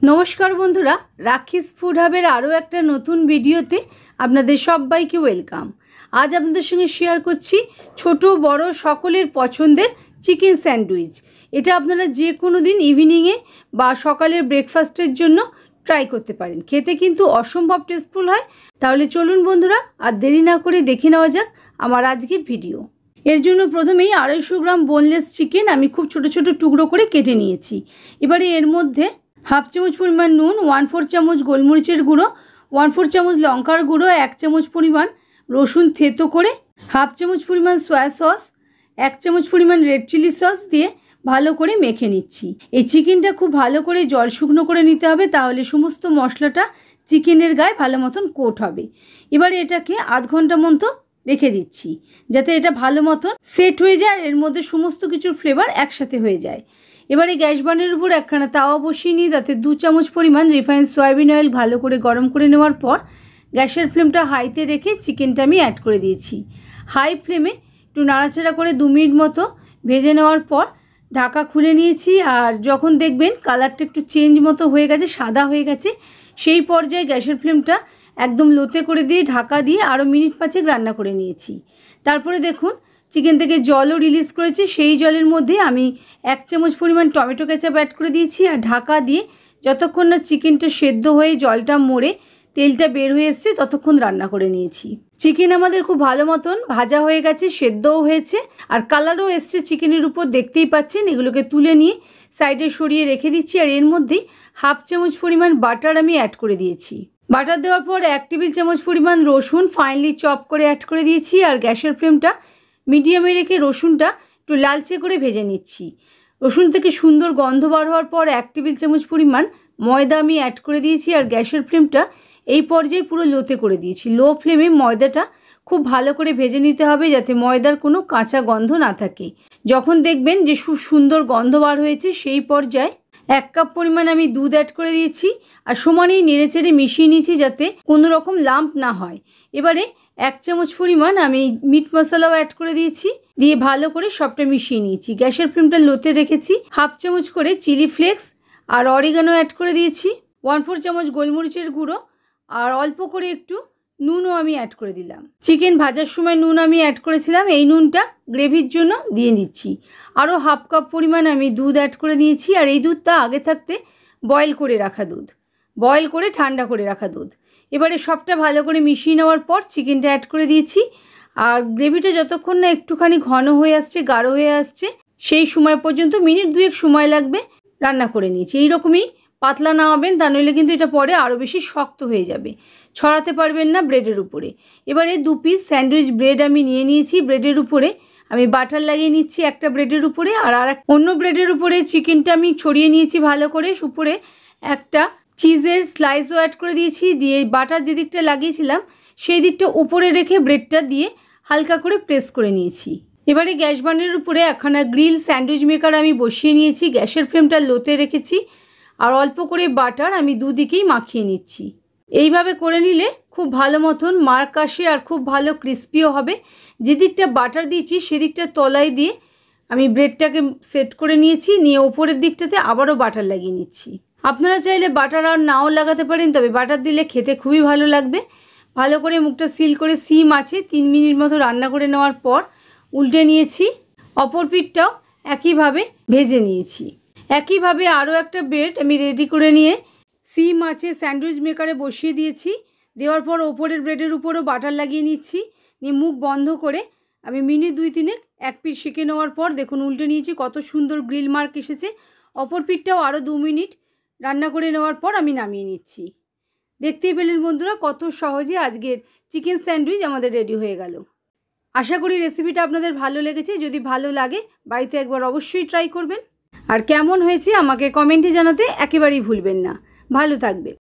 নমস্কার বন্ধুরা, রাখিস ফুড হাবের আরও একটা নতুন ভিডিওতে আপনাদের সবাইকে ওয়েলকাম। আজ আপনাদের সঙ্গে শেয়ার করছি ছোট বড় সকলের পছন্দের চিকেন স্যান্ডউইচ। এটা আপনারা যে কোনো দিন ইভিনিংয়ে বা সকালের ব্রেকফাস্টের জন্য ট্রাই করতে পারেন। খেতে কিন্তু অসম্ভব টেস্টফুল হয়। তাহলে চলুন বন্ধুরা, আর দেরি না করে দেখে নেওয়া যাক আমার আজকের ভিডিও। এর জন্য প্রথমেই 250 গ্রাম বোনলেস চিকেন আমি খুব ছোট ছোট টুকরো করে কেটে নিয়েছি। এবারে এর মধ্যে হাফ চামচ পরিমাণ নুন, 1/4 চামচ গোলমরিচের গুঁড়ো, 1/4 চামচ লঙ্কার গুঁড়ো, 1 চামচ পরিমাণ রসুন থেতো করে, হাফ চামচ পরিমাণ সয়া সস, 1 চামচ পরিমাণ রেড চিলি সস দিয়ে ভালো করে মেখে নিচ্ছি। এই চিকেনটা খুব ভালো করে জল শুকনো করে নিতে হবে, তাহলে সমস্ত মশলাটা চিকেনের গায়ে ভালো মতন কোট হবে। এবারে এটাকে আধ ঘন্টা মতো রেখে দিচ্ছি, যাতে এটা ভালো মতন সেট হয়ে যায়, এর মধ্যে সমস্ত কিছুর ফ্লেভার একসাথে হয়ে যায়। এবারে গ্যাস বার্নের উপর একখানা তাওয়া বসিয়ে নিয়ে তাতে 2 চামচ পরিমাণ রিফাইন্ড সয়াবিন অয়েল ভালো করে গরম করে নেওয়ার পর গ্যাসের ফ্লেমটা হাইতে রেখে চিকেনটা আমি অ্যাড করে দিয়েছি। হাই ফ্লেমে একটু নাড়াচাড়া করে 2 মিনিট মতো ভেজে নেওয়ার পর ঢাকা খুলে নিয়েছি। আর যখন দেখবেন কালারটা একটু চেঞ্জ মতো হয়ে গেছে, সাদা হয়ে গেছে, সেই পর্যায়ে গ্যাসের ফ্লেমটা একদম লোতে করে দিয়ে ঢাকা দিয়ে আরও মিনিট 5 রান্না করে নিয়েছি। তারপরে দেখুন চিকেন থেকে জলও রিলিজ করেছে। সেই জলের মধ্যে আমি 1 চামচ পরিমাণ টমেটো কেচাপ অ্যাড করে দিয়েছি আর ঢাকা দিয়ে যতক্ষণ না চিকেনটা সেদ্ধ হয়ে জলটা মরে তেলটা বের হয়ে এসছে ততক্ষণ রান্না করে নিয়েছি। চিকেন আমাদের খুব ভালো মতন ভাজা হয়ে গেছে, সেদ্ধও হয়েছে আর কালারও এসছে চিকেনের উপর, দেখতেই পাচ্ছেন। এগুলোকে তুলে নিয়ে সাইডে সরিয়ে রেখে দিচ্ছি। আর এর মধ্যে হাফ চামচ পরিমাণ বাটার আমি অ্যাড করে দিয়েছি। বাটার দেওয়ার পর 1 টেবিল চামচ পরিমাণ রসুন ফাইনলি চপ করে অ্যাড করে দিয়েছি আর গ্যাসের ফ্লেমটা মিডিয়ামে রেখে রসুনটা একটু লালচে করে ভেজে নিচ্ছি। রসুন থেকে সুন্দর গন্ধ বার হওয়ার পর 1 টেবিল চামচ পরিমাণ ময়দা আমি অ্যাড করে দিয়েছি আর গ্যাসের ফ্লেমটা এই পর্যায়ে পুরো লোতে করে দিয়েছি। লো ফ্লেমে ময়দাটা খুব ভালো করে ভেজে নিতে হবে, যাতে ময়দার কোনো কাঁচা গন্ধ না থাকে। যখন দেখবেন যে খুব সুন্দর গন্ধ বার হয়েছে সেই পর্যায়ে 1 কাপ পরিমাণ আমি দুধ অ্যাড করে দিয়েছি আর সমানেই নেড়েচেড়ে মিশিয়ে নিয়েছি, যাতে কোনো রকম লাম্প না হয়। এবারে 1 চামচ পরিমাণ আমি মিট মশলাও অ্যাড করে দিয়েছি, দিয়ে ভালো করে সবটা মিশিয়ে নিয়েছি। গ্যাসের ফ্লেমটা লোতে রেখেছি। হাফ চামচ করে চিলি ফ্লেক্স আর অরিগানো অ্যাড করে দিয়েছি, 1/4 চামচ গোলমরিচের গুঁড়ো আর অল্প করে একটু নুনও আমি অ্যাড করে দিলাম। চিকেন ভাজার সময় নুন আমি অ্যাড করেছিলাম, এই নুনটা গ্রেভির জন্য দিয়ে দিচ্ছি। আরও হাফ কাপ পরিমাণ আমি দুধ অ্যাড করে নিয়েছি আর এই দুধটা আগে থাকতে বয়েল করে রাখা দুধ, বয়েল করে ঠান্ডা করে রাখা দুধ। এবারে সবটা ভালো করে মিশিয়ে নেওয়ার পর চিকেনটা অ্যাড করে দিয়েছি আর গ্রেভিটা যতক্ষণ না একটুখানি ঘন হয়ে আসছে, গাঢ় হয়ে আসছে, সেই সময় পর্যন্ত মিনিট 2 সময় লাগবে রান্না করে নিয়েছি। এইরকমই পাতলা নামাবেন, তা নইলে কিন্তু এটা পরে আরও বেশি শক্ত হয়ে যাবে, ছড়াতে পারবেন না ব্রেডের উপরে। এবারে 2 পিস স্যান্ডউইচ ব্রেড আমি নিয়ে নিয়েছি। ব্রেডের উপরে আমি বাটার লাগিয়ে নিচ্ছি একটা ব্রেডের উপরে, আর অন্য ব্রেডের উপরে চিকেনটা আমি ছড়িয়ে নিয়েছি ভালো করে। উপরে একটা চিজের স্লাইসও অ্যাড করে দিয়েছি, দিয়ে বাটার যে দিকটা লাগিয়েছিলাম সেই দিকটা উপরে রেখে ব্রেডটা দিয়ে হালকা করে প্রেস করে নিয়েছি। এবারে গ্যাস বার্নের উপরে একখানা গ্রিল স্যান্ডউইচ মেকার আমি বসিয়ে নিয়েছি। গ্যাসের ফ্লেমটা লোতে রেখেছি আর অল্প করে বাটার আমি দুদিকেই মাখিয়ে নিচ্ছি। এইভাবে করে নিলে খুব ভালো মতন মার্ক আসে আর খুব ভালো ক্রিস্পিও হবে। যে দিকটা বাটার দিয়েছি সেদিকটা তলায় দিয়ে আমি ব্রেডটাকে সেট করে নিয়েছি, নিয়ে ওপরের দিকটাতে আবারও বাটার লাগিয়ে নিচ্ছি। আপনারা চাইলে বাটার আর নাও লাগাতে পারেন, তবে বাটার দিলে খেতে খুবই ভালো লাগবে। ভালো করে মুখটা সিল করে সিম আছে 3 মিনিট মতো রান্না করে নেওয়ার পর উল্টে নিয়েছি। অপর পিঠটাও একইভাবে ভেজে নিয়েছি। একইভাবে আরও একটা ব্রেড আমি রেডি করে নিয়ে সিম আছে স্যান্ডউইচ মেকারে বসিয়ে দিয়েছি। দেওয়ার পর ওপরের ব্রেডের উপরও বাটার লাগিয়ে নিচ্ছি, নিয়ে মুখ বন্ধ করে আমি মিনিট 2-3 এক পিঠ সেঁকে নেওয়ার পর দেখুন উল্টে নিয়েছি, কত সুন্দর গ্রিল মার্ক এসেছে। অপর পিঠটাও আরও 2 মিনিট রান্না করে নেওয়ার পর আমি নামিয়ে নিচ্ছি। দেখতেই পেলেন বন্ধুরা, কত সহজে আজকের চিকেন স্যান্ডউইচ আমাদের রেডি হয়ে গেল। আশা করি রেসিপিটা আপনাদের ভালো লেগেছে। যদি ভালো লাগে বাড়িতে একবার অবশ্যই ট্রাই করবেন, আর কেমন হয়েছে আমাকে কমেন্টে জানাতে একেবারেই ভুলবেন না। ভালো থাকবে।